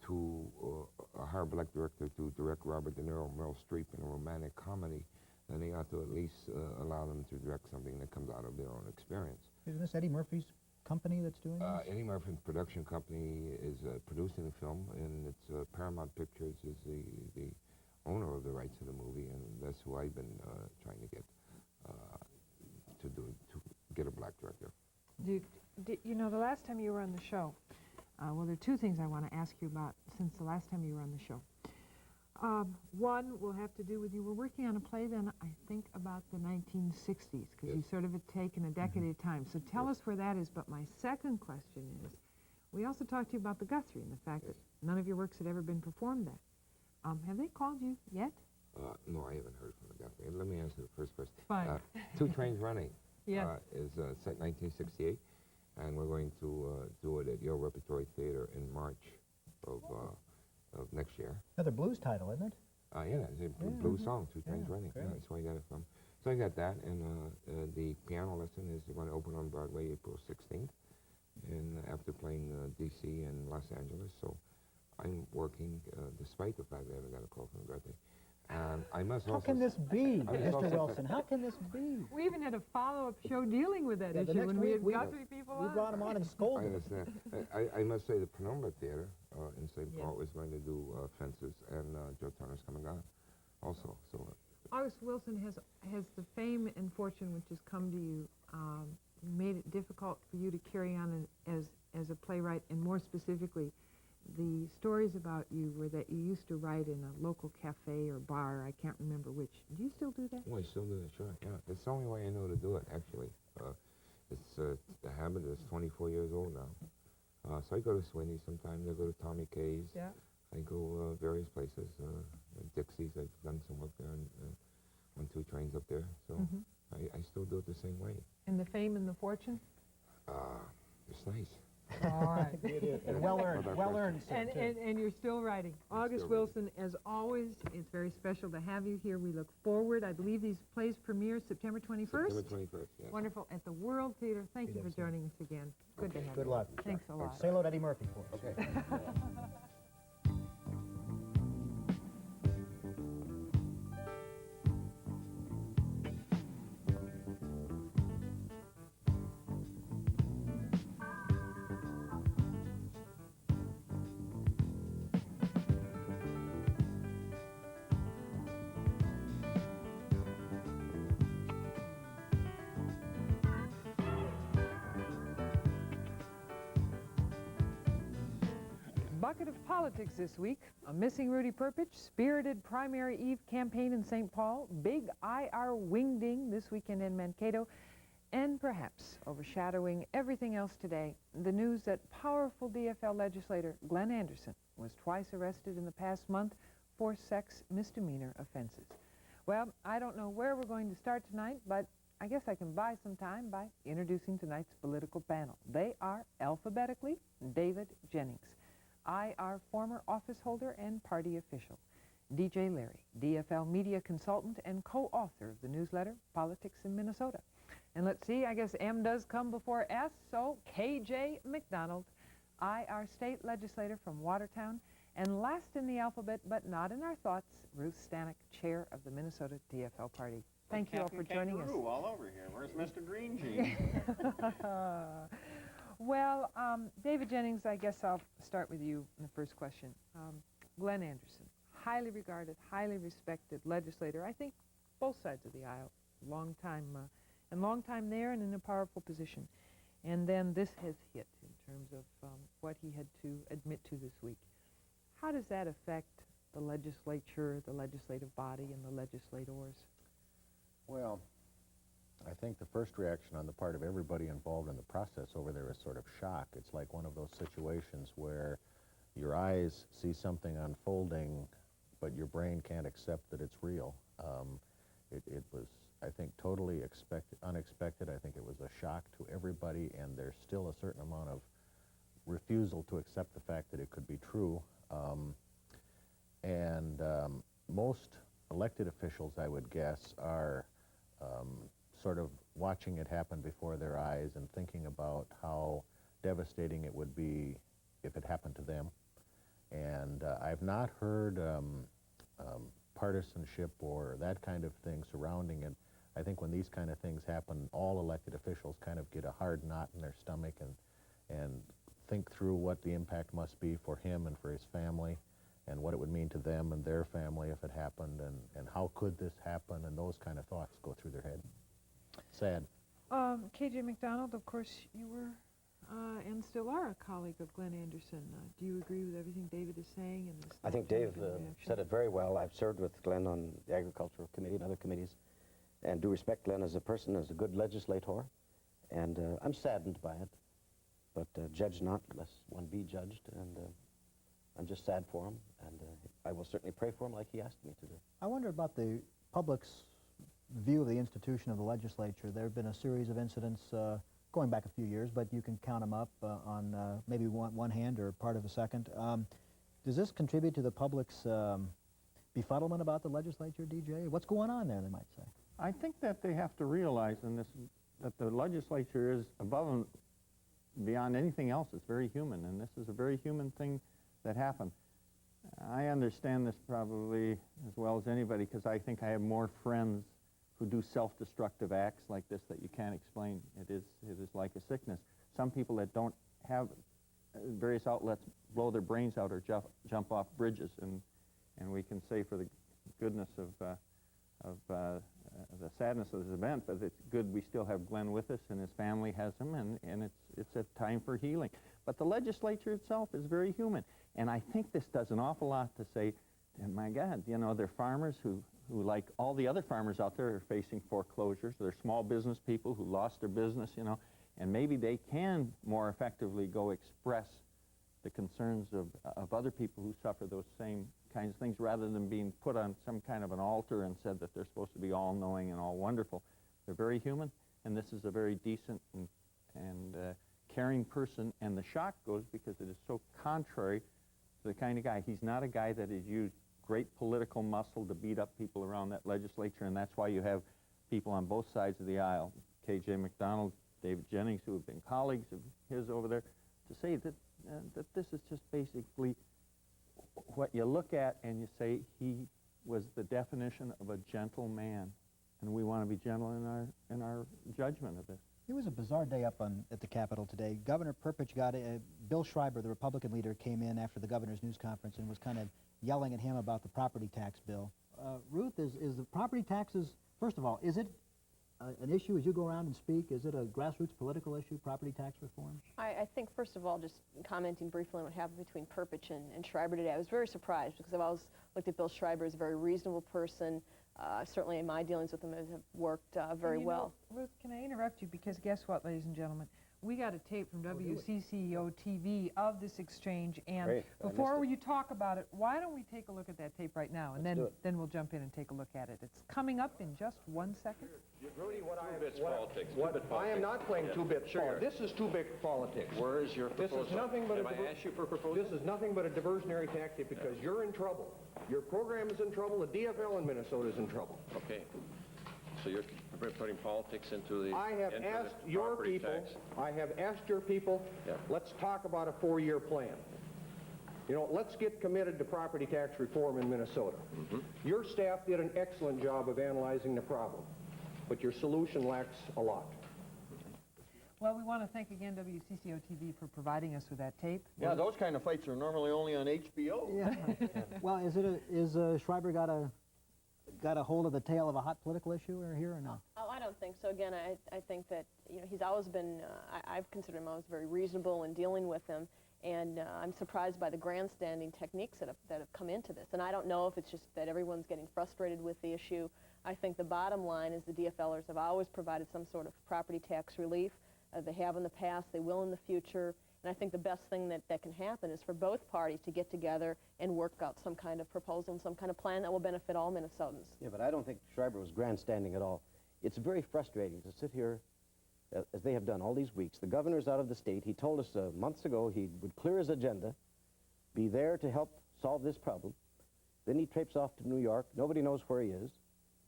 to hire a black director to direct Robert De Niro, Meryl Streep in a romantic comedy, then they ought to at least allow them to direct something that comes out of their own experience. Isn't this Eddie Murphy's company that's doing this? Eddie Murphy's production company is producing the film, and it's Paramount Pictures is the owner of the rights to the movie, and that's who I've been trying to get to get a black director. You know, the last time you were on the show, well, there are two things I want to ask you about since the last time you were on the show. One will have to do with you were working on a play then, I think, about the 1960s, because you sort of had taken a decade at a time. So tell us where that is. But my second question is, we also talked to you about the Guthrie and the fact that none of your works had ever been performed there. Have they called you yet? No, I haven't heard from the Guthrie. Let me answer the first question. Fine. Two Trains Running is set 1968, and we're going to do it at Yale Repertory Theater in March of next year. Another blues title, isn't it? Yeah, it's a blues song, Two Trains Running. Yeah, that's where I got it from. So I got that, and the piano lesson is going to open on Broadway April 16th, and after playing D.C. and Los Angeles, so I'm working despite the fact that I haven't got a call from Guthrie. I must also... How can this be, Mr. Wilson? How can this be? We even had a follow-up show dealing with that issue when we had Guthrie people on. We brought him on and scolded him. I understand. I must say the Penumbra Theater in St. Paul is going to do Fences, and Joe Turner's coming on also. So August Wilson has the fame and fortune which has come to you made it difficult for you to carry on as a playwright, and more specifically, the stories about you were that you used to write in a local cafe or bar, I can't remember which. Do you still do that? Oh, I still do that, sure, yeah. It's the only way I know to do it, actually. It's a habit that's 24 years old now. So I go to Sweeney's sometimes, I go to Tommy Kay's. Yeah. I go various places. Dixie's, I've done some work there, and 1-2 trains up there. So I still do it the same way. And the fame and the fortune? It's nice. All right. It is. And well-earned. And you're still writing. August Wilson, as always, it's very special to have you here. We look forward. I believe these plays premiere September 21st? September 21st, yes. Wonderful. At the World Theater. Thank you for joining us again. Good to have you. Good luck. Thanks a lot. Say hello to Eddie Murphy for us. Okay. Bucket of politics this week. A missing Rudy Perpich, spirited primary eve campaign in St. Paul, big IR wingding this weekend in Mankato, and perhaps overshadowing everything else today, the news that powerful DFL legislator Glenn Anderson was twice arrested in the past month for sex misdemeanor offenses. Well, I don't know where we're going to start tonight, but I guess I can buy some time by introducing tonight's political panel. They are alphabetically David Jennings, IR former office holder and party official; DJ Larry, DFL media consultant and co-author of the newsletter Politics in Minnesota. And let's see, I guess M does come before S, so KJ McDonald, IR state legislator from Watertown. And last in the alphabet, but not in our thoughts, Ruth Stanek, chair of the Minnesota DFL party. Thank you all for joining us. All over here. Where's Mr. Green Jeans? Well, David Jennings, I guess I'll start with you in the first question. Glenn Anderson, highly regarded, highly respected legislator, I think both sides of the aisle, long time there and in a powerful position. And then this has hit in terms of what he had to admit to this week. How does that affect the legislature, the legislative body, and the legislators? Well, I think the first reaction on the part of everybody involved in the process over there is sort of shock. It's like one of those situations where your eyes see something unfolding, but your brain can't accept that it's real. It was, I think, totally unexpected. I think it was a shock to everybody, and there's still a certain amount of refusal to accept the fact that it could be true. Most elected officials, I would guess, are sort of watching it happen before their eyes and thinking about how devastating it would be if it happened to them. And I've not heard partisanship or that kind of thing surrounding it. I think when these kind of things happen, all elected officials kind of get a hard knot in their stomach and think through what the impact must be for him and for his family, and what it would mean to them and their family if it happened, and how could this happen, and those kind of thoughts go through their head. Sad. KJ McDonald, of course, you were and still are a colleague of Glenn Anderson. Do you agree with everything David is saying? And I think Dave said it very well. I've served with Glenn on the Agricultural Committee and other committees, and do respect Glenn as a person, as a good legislator, and I'm saddened by it, but judge not lest one be judged, and I'm just sad for him, and I will certainly pray for him like he asked me to do. I wonder about the public's view of the institution of the legislature. There have been a series of incidents going back a few years, but you can count them up on maybe one hand or part of a second. Does this contribute to the public's befuddlement about the legislature, DJ? What's going on there, they might say? I think that they have to realize in this that the legislature is above and beyond anything else. It's very human, and this is a very human thing that happened. I understand this probably as well as anybody, because I think I have more friends who do self-destructive acts like this that you can't explain. It is like a sickness. Some people that don't have various outlets blow their brains out or jump off bridges, and we can say for the goodness of the sadness of this event, but it's good we still have Glenn with us, and his family has him, and it's a time for healing. But the legislature itself is very human, and I think this does an awful lot to say, and my God, you know, they're farmers who, like all the other farmers out there, are facing foreclosures. They're small business people who lost their business, you know, and maybe they can more effectively go express the concerns of other people who suffer those same kinds of things, rather than being put on some kind of an altar and said that they're supposed to be all-knowing and all-wonderful. They're very human, and this is a very decent and caring person, and the shock goes because it is so contrary to the kind of guy. He's not a guy that has used great political muscle to beat up people around that legislature, and that's why you have people on both sides of the aisle, K.J. McDonald, David Jennings, who have been colleagues of his over there, to say that this is just basically what you look at and you say he was the definition of a gentle man, and we want to be gentle in our judgment of this. It was a bizarre day up at the Capitol today. Governor Perpich Bill Schreiber, the Republican leader, came in after the governor's news conference and was kind of yelling at him about the property tax bill. Ruth, is the property taxes, first of all, is it an issue as you go around and speak? Is it a grassroots political issue, property tax reform? I think, first of all, just commenting briefly on what happened between Perpich and Schreiber today, I was very surprised because I've always looked at Bill Schreiber as a very reasonable person. Certainly in my dealings with him have worked very well. Ruth, can I interrupt you? Because guess what, ladies and gentlemen? We got a tape from WCCO TV of this exchange, and Great. before you talk about it, why don't we take a look at that tape right now, and then we'll jump in and take a look at it. It's coming up in just 1 second. Rudy, I am not playing two-bit politics. This is two-bit politics. Where is your proposal? This is nothing but Have I asked you for a proposal? This is nothing but a diversionary tactic because you're in trouble. Your program is in trouble. The DFL in Minnesota is in trouble. Okay. So you're putting politics into the... I have asked your people, let's talk about a 4-year plan. You know, let's get committed to property tax reform in Minnesota. Your staff did an excellent job of analyzing the problem, but your solution lacks a lot. Well, we want to thank again WCCO-TV for providing us with that tape. Yeah, those kind of fights are normally only on HBO. Yeah. Well, is Schreiber got a hold of the tail of a hot political issue here or not? Oh, I don't think so. Again, I think that he's always been. I've considered him always very reasonable in dealing with him, and I'm surprised by the grandstanding techniques that have come into this. And I don't know if it's just that everyone's getting frustrated with the issue. I think the bottom line is the DFLers have always provided some sort of property tax relief. They have in the past, they will in the future, and I think the best thing that can happen is for both parties to get together and work out some kind of proposal and some kind of plan that will benefit all Minnesotans. Yeah, but I don't think Schreiber was grandstanding at all. It's very frustrating to sit here, as they have done all these weeks. The governor's out of the state. He told us months ago he would clear his agenda, be there to help solve this problem. Then he traipses off to New York. Nobody knows where he is.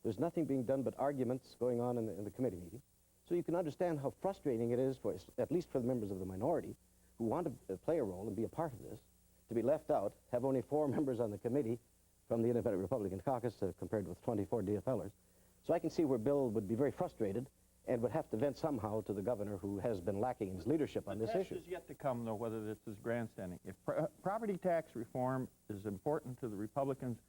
There's nothing being done but arguments going on in the committee meeting. So you can understand how frustrating it is, for at least for the members of the minority, who want to play a role and be a part of this, to be left out, have only 4 members on the committee from the Independent Republican Caucus compared with 24 DFLers. So I can see where Bill would be very frustrated and would have to vent somehow to the governor, who has been lacking in his leadership on this issue. The test is yet to come, though, whether this is grandstanding. If property tax reform is important to the Republicans,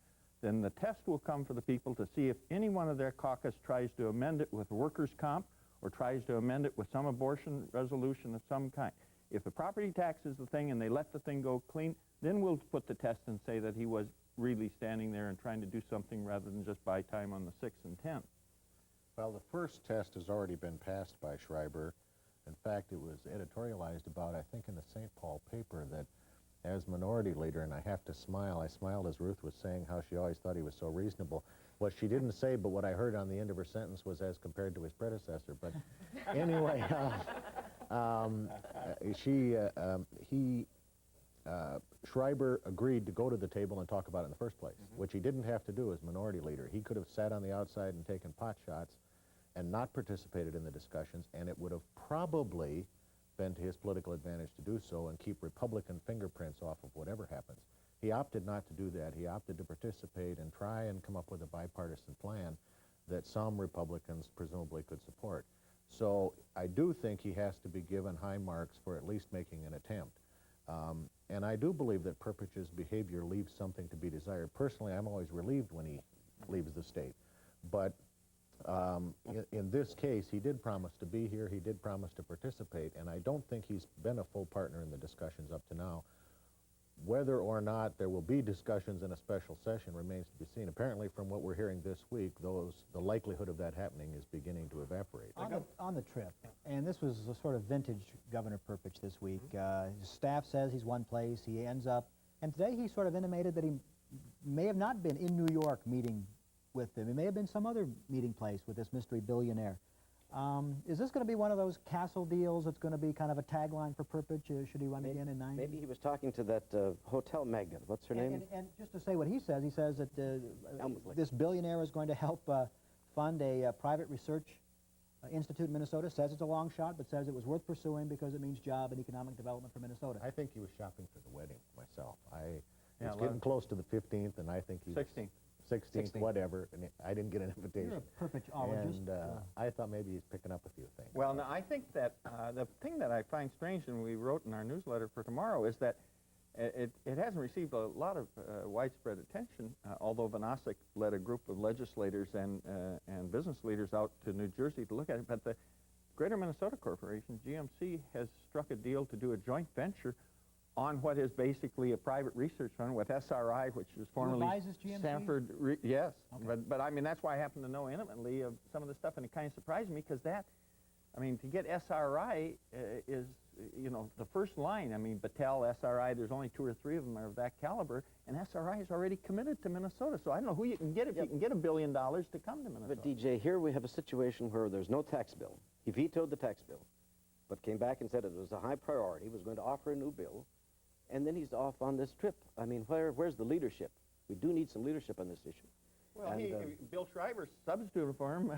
then the test will come for the people to see if any one of their caucus tries to amend it with workers' comp or tries to amend it with some abortion resolution of some kind. If the property tax is the thing and they let the thing go clean, then we'll put the test and say that he was really standing there and trying to do something rather than just buy time on the 6th and 10th. Well, the first test has already been passed by Schreiber. In fact, it was editorialized about, I think, in the St. Paul paper, that as minority leader, and I have to smile, I smiled as Ruth was saying how she always thought he was so reasonable. What she didn't say, but what I heard on the end of her sentence, was as compared to his predecessor. But anyway, Schreiber agreed to go to the table and talk about it in the first place, which he didn't have to do as minority leader. He could have sat on the outside and taken pot shots and not participated in the discussions, and it would have probably been to his political advantage to do so and keep Republican fingerprints off of whatever happens. He opted not to do that. He opted to participate and try and come up with a bipartisan plan that some Republicans presumably could support. So I do think he has to be given high marks for at least making an attempt. And I do believe that Perpich's behavior leaves something to be desired. Personally, I'm always relieved when he leaves the state. But in this case, he did promise to be here. He did promise to participate. And I don't think he's been a full partner in the discussions up to now. Whether or not there will be discussions in a special session remains to be seen. Apparently, from what we're hearing this week, the likelihood of that happening is beginning to evaporate. On the trip, and this was a sort of vintage Governor Perpich this week. His staff says he's one place. He ends up, and today he sort of intimated that he may have not been in New York meeting with them. It may have been some other meeting place with this mystery billionaire. Is this going to be one of those castle deals that's going to be kind of a tagline for Perpich? Should he run again in 9 years? Maybe he was talking to that hotel magnate. What's her name? And just to say what he says that this billionaire is going to help fund a private research institute in Minnesota. Says it's a long shot, but says it was worth pursuing because it means job and economic development for Minnesota. I think he was shopping for the wedding myself. It's getting close to the 15th, and I think he's... 16th, whatever, and I didn't get an invitation. You're a Perpich-ologist. And I thought maybe he's picking up a few things. Well, now, I think that the thing that I find strange, and we wrote in our newsletter for tomorrow, is that it hasn't received a lot of widespread attention, although Vanasek led a group of legislators and business leaders out to New Jersey to look at it. But the Greater Minnesota Corporation, GMC, has struck a deal to do a joint venture on what is basically a private research fund with SRI, which is formerly Stanford. Yes, okay. But I mean, that's why I happen to know intimately of some of the stuff, and it kind of surprised me because that, I mean, to get SRI is, you know, the first line. I mean, Battelle, SRI, there's only 2 or 3 of them are of that caliber, and SRI is already committed to Minnesota, so I don't know who you can get if you can get $1 billion to come to Minnesota. But DJ, here we have a situation where there's no tax bill. He vetoed the tax bill, but came back and said it was a high priority, was going to offer a new bill. And then he's off on this trip. I mean, where's the leadership? We do need some leadership on this issue. Well, Bill Schreiber substituted for him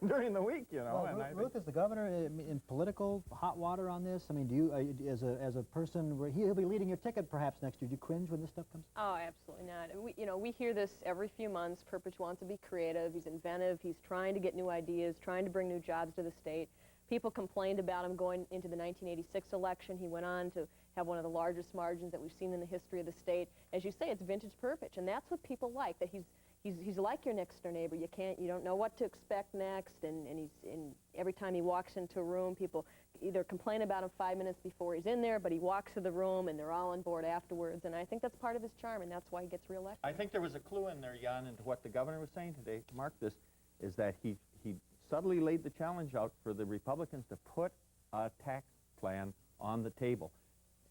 during the week, you know. Well, Ruth, is the governor in political hot water on this? I mean, do you, as a person, where he'll be leading your ticket perhaps next year, do you cringe when this stuff comes? Oh, absolutely not. We hear this every few months. Perpich wants to be creative. He's inventive. He's trying to get new ideas, trying to bring new jobs to the state. People complained about him going into the 1986 election. He went on to have one of the largest margins that we've seen in the history of the state. As you say, it's vintage Perpich, and that's what people like, that he's like your next door neighbor. You don't know what to expect next, and every time he walks into a room, people either complain about him 5 minutes before he's in there, but he walks to the room and they're all on board afterwards, and I think that's part of his charm, and that's why he gets reelected. I think there was a clue in there, Jan, into what the governor was saying today. Mark this, is that he subtly laid the challenge out for the Republicans to put a tax plan on the table.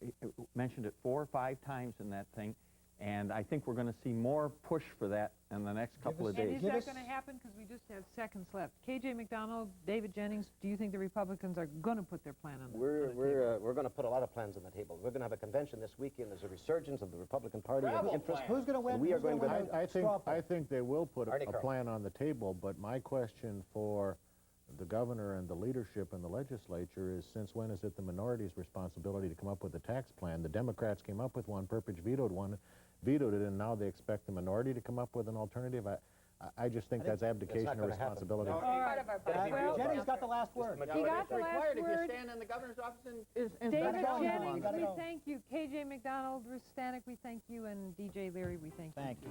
He mentioned it 4 or 5 times in that thing, and I think we're going to see more push for that in the next couple of days. And is that going to happen? Because we just have seconds left. K.J. McDonald, David Jennings, do you think the Republicans are going to put their plan on the table? We're going to put a lot of plans on the table. We're going to have a convention this weekend. There's a resurgence of the Republican Party and interest. Who's going to win? We are going to I think they will put a plan on the table, but my question for the governor and the leadership in the legislature is, since when is it the minority's responsibility to come up with a tax plan? The Democrats came up with one, Perpich vetoed it, and now they expect the minority to come up with an alternative. I just think that's abdication of responsibility. No, part of our Jenny's got the last word. He got the last word. If you stand in the governor's office and David Jennings, we thank you. K.J. McDonald, Rustanek, we thank you, and D.J. Leary, we thank you. Thank you.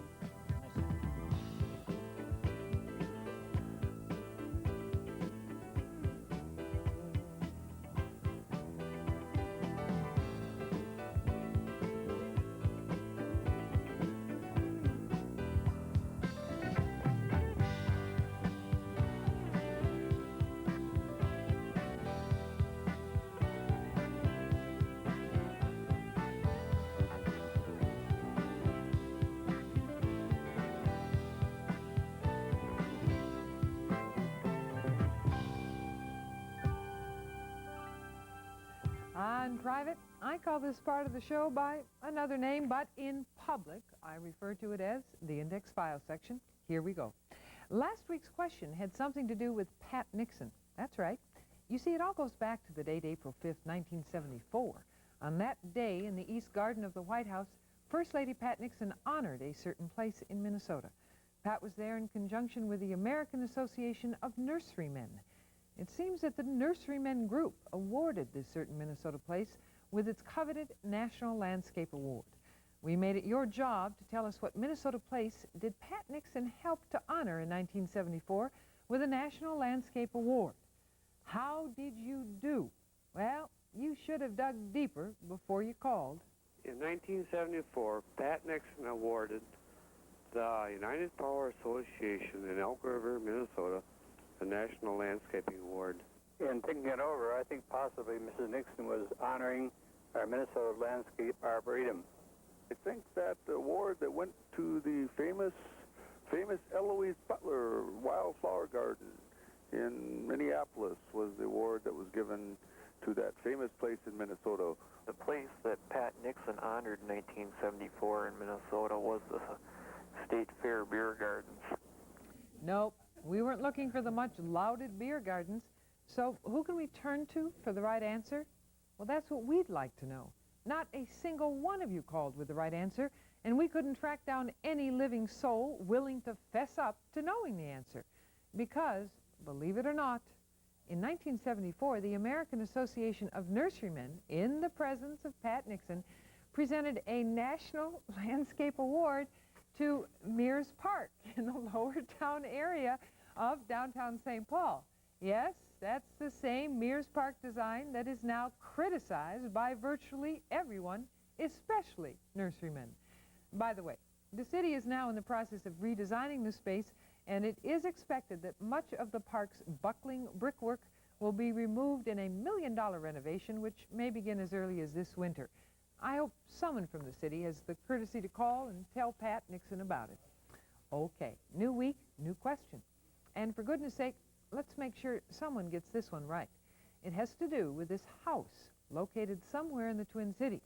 In private, I call this part of the show by another name, but in public, I refer to it as the Index File section. Here we go. Last week's question had something to do with Pat Nixon. That's right. You see, it all goes back to the date April 5th, 1974. On that day in the East Garden of the White House, First Lady Pat Nixon honored a certain place in Minnesota. Pat was there in conjunction with the American Association of Nurserymen. It seems that the Nurserymen group awarded this certain Minnesota place with its coveted National Landscape Award. We made it your job to tell us what Minnesota place did Pat Nixon help to honor in 1974 with a National Landscape Award. How did you do? Well, you should have dug deeper before you called. In 1974, Pat Nixon awarded the United Power Association in Elk River, Minnesota, the National Landscaping Award. In thinking it over, I think possibly Mrs. Nixon was honoring our Minnesota Landscape Arboretum. I think that the award that went to the famous Eloise Butler Wildflower Garden in Minneapolis was the award that was given to that famous place in Minnesota. The place that Pat Nixon honored in 1974 in Minnesota was the State Fair Beer Gardens. Nope. We weren't looking for the much lauded beer gardens, so who can we turn to for the right answer? Well, that's what we'd like to know. Not a single one of you called with the right answer, and we couldn't track down any living soul willing to fess up to knowing the answer. Because, believe it or not, in 1974, the American Association of Nurserymen, in the presence of Pat Nixon, presented a National Landscape Award to Mears Park in the lower town area of downtown St. Paul. Yes, that's the same Mears Park design that is now criticized by virtually everyone, especially nurserymen. By the way, the city is now in the process of redesigning the space, and it is expected that much of the park's buckling brickwork will be removed in a $1 million renovation, which may begin as early as this winter. I hope someone from the city has the courtesy to call and tell Pat Nixon about it. Okay, new week, new question. And for goodness sake, let's make sure someone gets this one right. It has to do with this house located somewhere in the Twin Cities.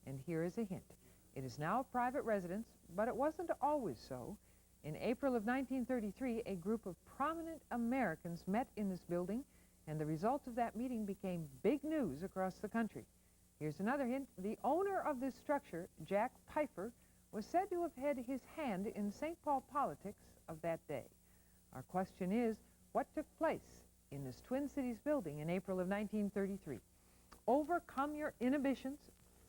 And here is a hint. It is now a private residence, but it wasn't always so. In April of 1933, a group of prominent Americans met in this building, and the result of that meeting became big news across the country. Here's another hint. The owner of this structure, Jack Pfeiffer, was said to have had his hand in St. Paul politics of that day. Our question is, what took place in this Twin Cities building in April of 1933. Overcome your inhibitions,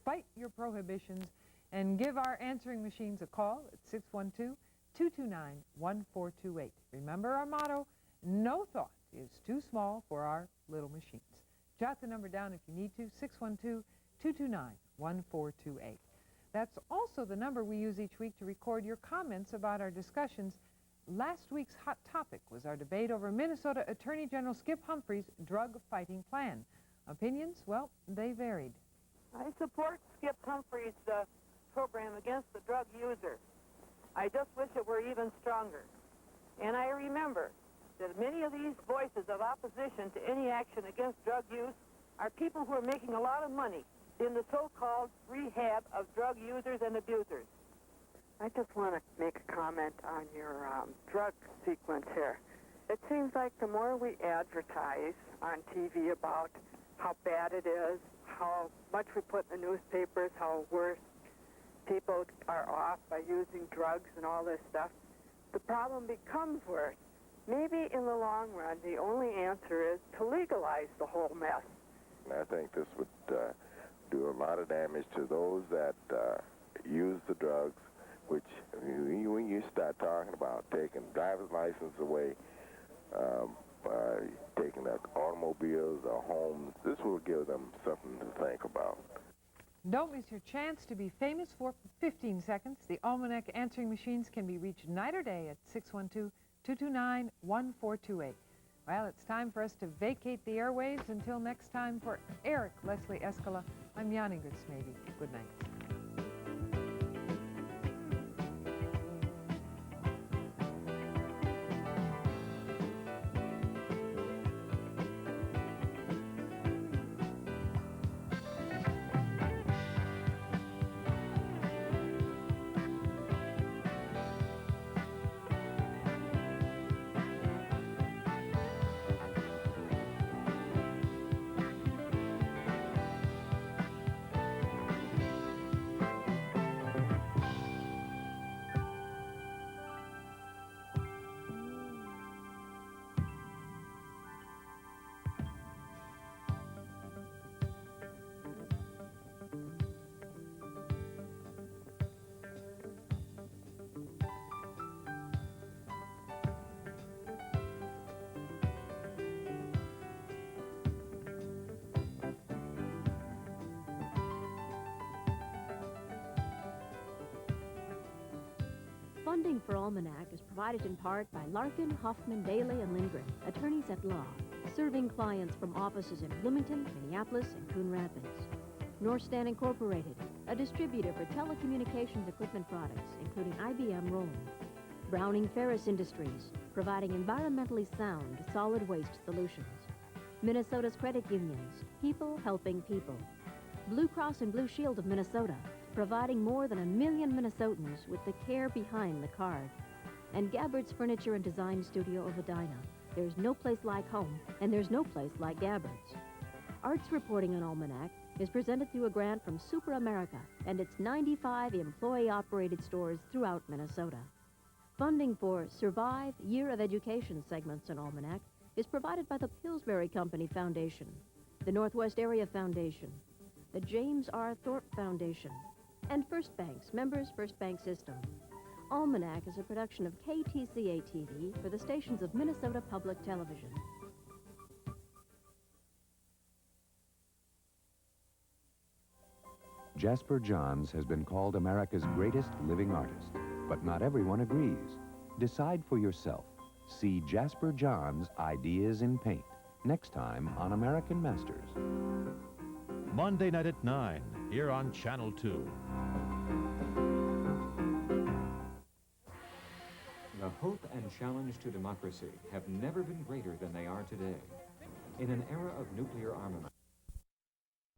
fight your prohibitions, and give our answering machines a call at 612-229-1428. Remember our motto, no thought is too small for our little machines. Jot the number down if you need to, 612-229-1428. That's also the number we use each week to record your comments about our discussions. Last week's hot topic was our debate over Minnesota Attorney General Skip Humphrey's drug-fighting plan. Opinions? Well, they varied. I support Skip Humphrey's program against the drug user. I just wish it were even stronger. And I remember that many of these voices of opposition to any action against drug use are people who are making a lot of money in the so-called rehab of drug users and abusers. I just want to make a comment on your drug sequence here. It seems like the more we advertise on TV about how bad it is, how much we put in the newspapers, how worse people are off by using drugs and all this stuff, the problem becomes worse. Maybe in the long run, the only answer is to legalize the whole mess. I think this would do a lot of damage to those that use the drugs, which when you start talking about taking driver's license away, taking their automobiles or homes, this will give them something to think about. Don't miss your chance to be famous for 15 seconds. The Almanac answering machines can be reached night or day at 612-229-1428. Well, it's time for us to vacate the airwaves. Until next time, for Eric Leslie Escala, I'm Yanni Goodsmady. Good night. Funding for Almanac is provided in part by Larkin, Hoffman, Daly, and Lindgren, attorneys at law, serving clients from offices in Bloomington, Minneapolis, and Coon Rapids. Norstan Incorporated, a distributor for telecommunications equipment products, including IBM Roland. Browning Ferris Industries, providing environmentally sound solid waste solutions. Minnesota's credit unions, people helping people. Blue Cross and Blue Shield of Minnesota, providing more than 1 million Minnesotans with the care behind the card. And Gabbard's Furniture and Design Studio of Edina. There's no place like home, and there's no place like Gabbard's. Arts reporting on Almanac is presented through a grant from Super America and its 95 employee-operated stores throughout Minnesota. Funding for Survive Year of Education segments on Almanac is provided by the Pillsbury Company Foundation, the Northwest Area Foundation, the James R. Thorpe Foundation, and First Bank's Members First Bank System. Almanac is a production of KTCA TV for the stations of Minnesota Public Television. Jasper Johns has been called America's greatest living artist, but not everyone agrees. Decide for yourself. See Jasper Johns' Ideas in Paint next time on American Masters. Monday night at 9, here on Channel 2. The hope and challenge to democracy have never been greater than they are today. In an era of nuclear armament,